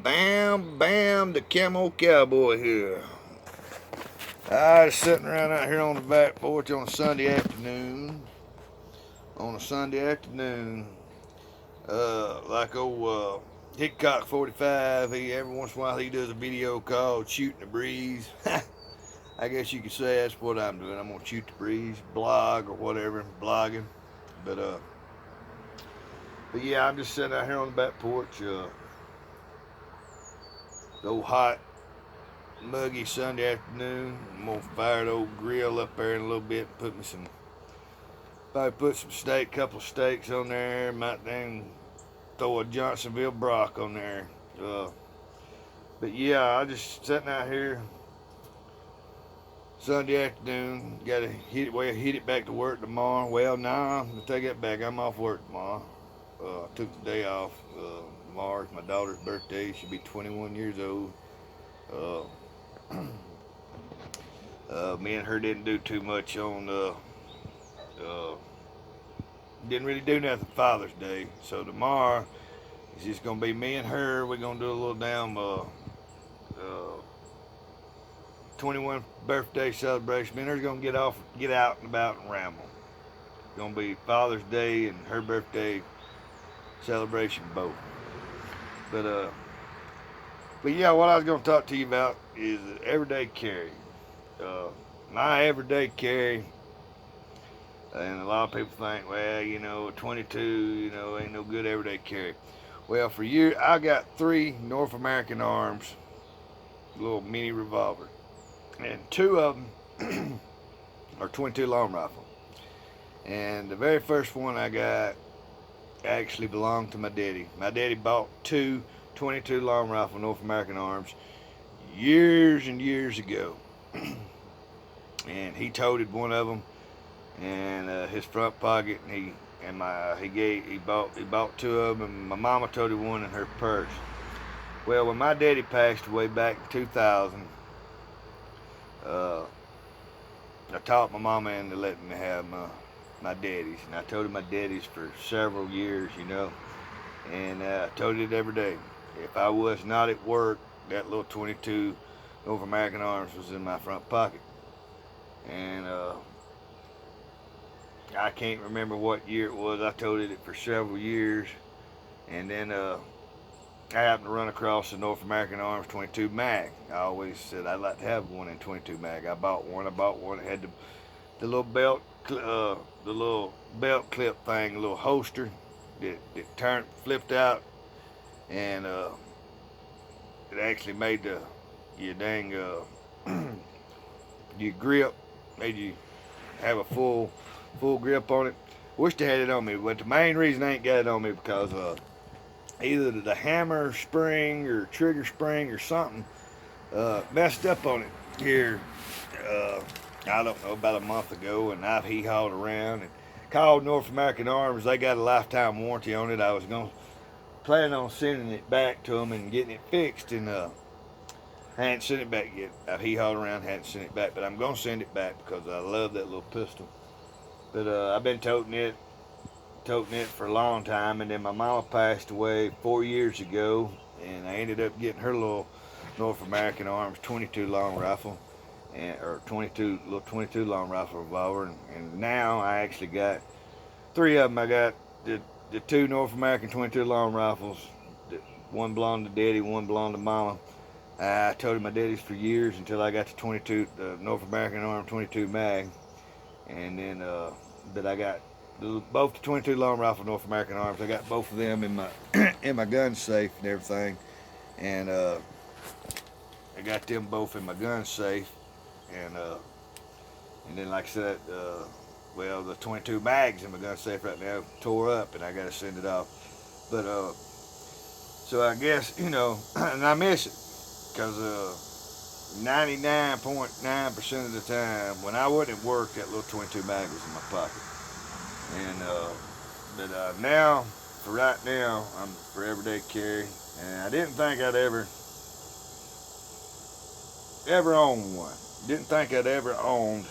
Bam, bam, the camo cowboy here. I was sitting around out here on the back porch on a Sunday afternoon. Like old Hickok 45, every once in a while he does a video called Shooting the Breeze. I guess you could say that's what I'm doing. I'm gonna shoot the breeze, blog or whatever, blogging. But uh, but yeah, I'm just sitting out here on the back porch. The old hot muggy Sunday afternoon. I'm gonna fire the old grill up there in a little bit and probably put some couple of steaks on there. Might then throw a Johnsonville brock on there. But yeah, I just sitting out here Sunday afternoon. Gotta hit it back to work tomorrow. Well, nah, I take that back. I'm off work tomorrow. I took the day off. Tomorrow's my daughter's birthday. She'll be 21 years old. Uh, Me and her didn't do too much on. Didn't really do nothing Father's Day. So tomorrow it's just gonna be me and her. We're gonna do a little damn 21 birthday celebration. Me and her's gonna get out and about and ramble. It's gonna be Father's Day and her birthday celebration both. But uh, but yeah, what I was gonna talk to you about is everyday carry. Uh, my everyday carry, and a lot of people think, well, 22, ain't no good everyday carry. Well, for you, I got 3 North American Arms, little mini revolver, and 2 of them are 22 long rifle. And the very first one I got actually belonged to my daddy. My daddy bought 2 22 long rifle North American Arms years and years ago. And he toted one of them in his front pocket, and he bought 2 of them, and my mama toted one in her purse. Well, when my daddy passed away back in 2000, I talked my mama into letting me have my daddies, and I toted my daddies for several years, and I toted it every day. If I was not at work, that little 22 North American Arms was in my front pocket. And I can't remember what year it was. I toted it for several years. And then I happened to run across the North American Arms 22 mag. I always said I'd like to have one in 22 mag. I bought one. It had the little belt clip thing, a little holster that flipped out, and it actually made your dang your grip, made you have a full grip on it. Wish they had it on me, but the main reason I ain't got it on me because either the hammer spring or trigger spring or something messed up on it here. I don't know, about a month ago, and I've hee-hawed around and called North American Arms. They got a lifetime warranty on it. I was planning on sending it back to them and getting it fixed, and I hadn't sent it back yet. I've hee-hawed around, hadn't sent it back, but I'm gonna send it back because I love that little pistol. But I've been toting it for a long time, and then my mama passed away 4 years ago, and I ended up getting her little North American Arms 22 long rifle, or 22 long rifle revolver, and now I actually got 3 of them. I got the 2 North American 22 long rifles. One belonged to daddy, one belonged to mama. I toted my daddies for years until I got the North American Arm 22 mag, and then but I got both the 22 long rifle North American Arms. I got both of them in my in my gun safe and everything, and I got them both in my gun safe, and then like I said, the 22 mags in my gun safe right now tore up, and I got to send it off. But so I guess and I miss it because 99.9% of the time when I wasn't at work, that little 22 mag was in my pocket. And but now, for right now, I'm for everyday carry, and I didn't think I'd ever own one. Didn't think I'd ever own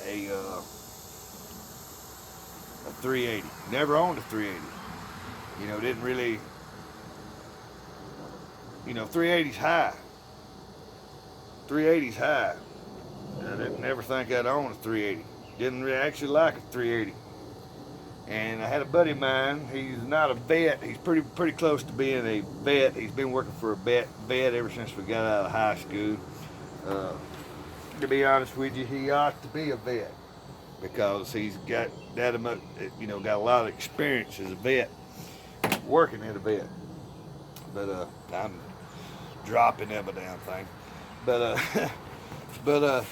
a 380. Never owned a 380. Didn't really 380's high. 380's high. I didn't never think I'd own a 380. Didn't really actually like a 380. And I had a buddy of mine. He's not a vet. He's pretty close to being a vet. He's been working for a vet ever since we got out of high school. Uh, to be honest with you, he ought to be a vet because he's got that much, got a lot of experience as a vet, working at a vet. But I'm dropping them a damn thing. But but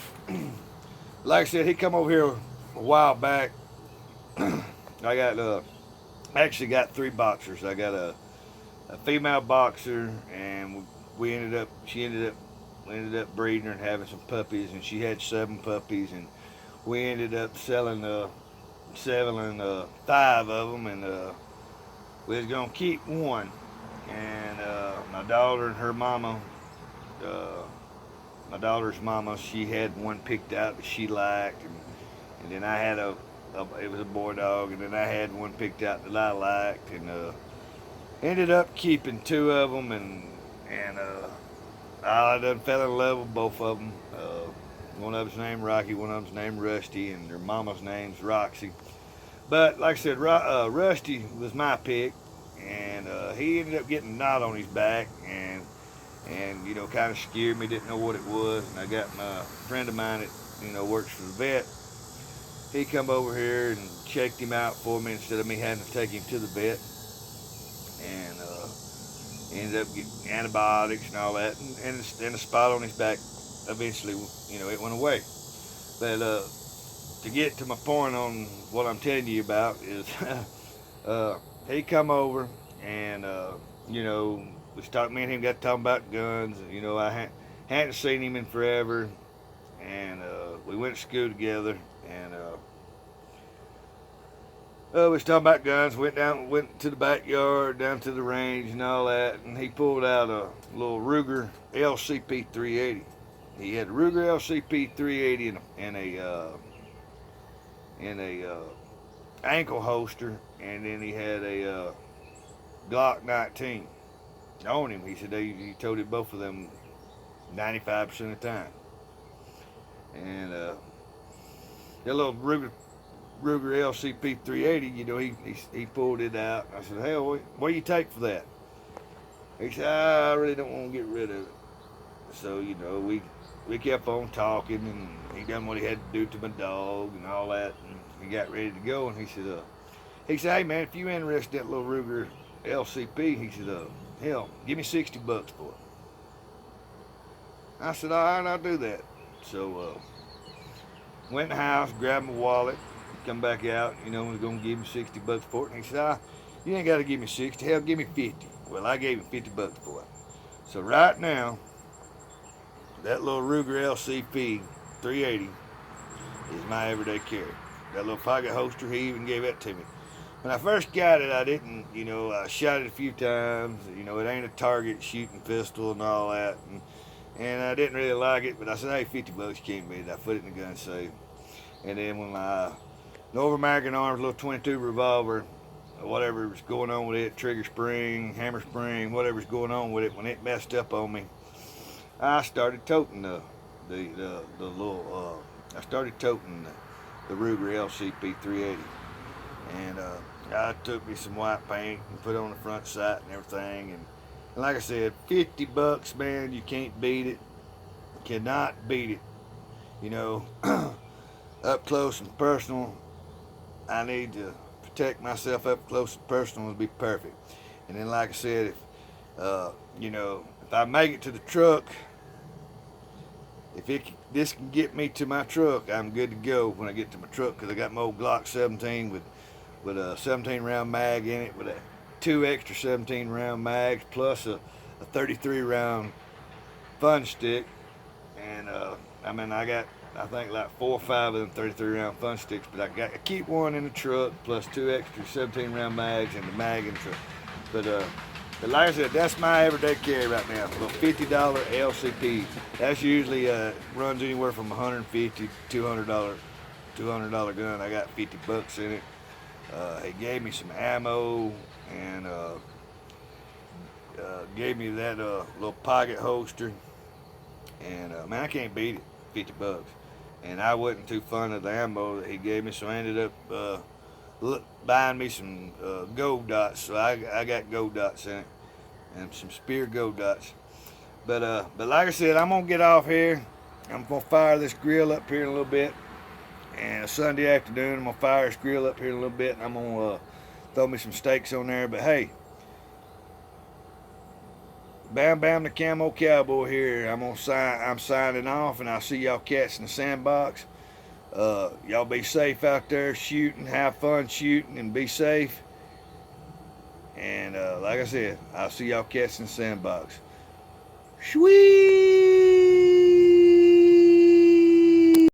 like I said, he come over here a while back. I got actually got 3 boxers. I got a female boxer, and we ended up breeding her and having some puppies, and she had 7 puppies, and we ended up selling 5 of them, and we was gonna keep one. And my daughter and her mama, my daughter's mama, she had one picked out that she liked, and then I had it was a boy dog, and then I had one picked out that I liked, and ended up keeping 2 of them, and I done fell in love with both of them. One of them's named Rocky, one of them's named Rusty, and their mama's name's Roxy. But like I said, Rusty was my pick, and he ended up getting a knot on his back, and kind of scared me, didn't know what it was, and I got my friend of mine that works for the vet. He come over here and checked him out for me instead of me having to take him to the vet, and ended up getting antibiotics and all that, and the spot on his back eventually, it went away. But to get to my point on what I'm telling you about is, he come over, and me and him got talking about guns. I hadn't seen him in forever, and we went to school together, and we was talking about guns. Went to the backyard, down to the range, and all that. And he pulled out a little Ruger LCP 380. He had a Ruger LCP 380 in a ankle holster, and then he had a Glock 19 on him. He said he toted both of them 95% of the time. And that little Ruger LCP 380, he pulled it out. I said, hell, what do you take for that? He said, I really don't want to get rid of it. So, we kept on talking, and he done what he had to do to my dog and all that, and he got ready to go, and he said, hey man, if you interested in that little Ruger LCP, he said, hell, give me $60 for it. I said, all right, I'll do that. So, went in the house, grabbed my wallet, come back out, was going to give him $60 for it. And he said, you ain't got to give me 60, hell, give me 50. Well, I gave him $50 for it. So right now, that little Ruger LCP 380 is my everyday carry. That little pocket holster, he even gave that to me. When I first got it, I didn't, I shot it a few times. It ain't a target shooting pistol and all that. And I didn't really like it, but I said, hey, $50 can't beat it. I put it in the gun safe. And then when my North American Arms little 22 revolver, whatever was going on with it, trigger spring, hammer spring, whatever's going on with it, when it messed up on me, I started toting the Ruger LCP 380. And I took me some white paint and put it on the front sight and everything. And like I said, $50, man, you can't beat it. Cannot beat it. Up close and personal, I need to protect myself up close and personal to be perfect. And then, like I said, if I make it to the truck, this can get me to my truck, I'm good to go when I get to my truck, because I got my old Glock 17 with a 17 round mag in it, with 2 extra 17 round mags, plus a 33 round fun stick. And I got, I think, like 4 or 5 of them 33 round fun sticks, but I keep one in the truck, plus 2 extra 17 round mags and the mag in the truck. But like I said, that's my everyday carry right now. For a $50 LCP, that's usually runs anywhere from $150 to $200 gun. I got $50 in it. He gave me some ammo and gave me that little pocket holster, and man, I can't beat it. $50, and I wasn't too fond of the ammo that he gave me, so I ended up buying me some gold dots. So I got gold dots in it, and some spear gold dots. But like I said, I'm gonna get off here. I'm gonna fire this grill up here in a little bit, and a Sunday afternoon I'm gonna fire this grill up here in a little bit, and I'm gonna throw me some steaks on there. But hey, Bam Bam the Camo Cowboy here. I'm signing off, and I'll see y'all cats in the sandbox. Y'all be safe out there shooting, have fun shooting, and be safe. And like I said, I'll see y'all cats in the sandbox. Sweet.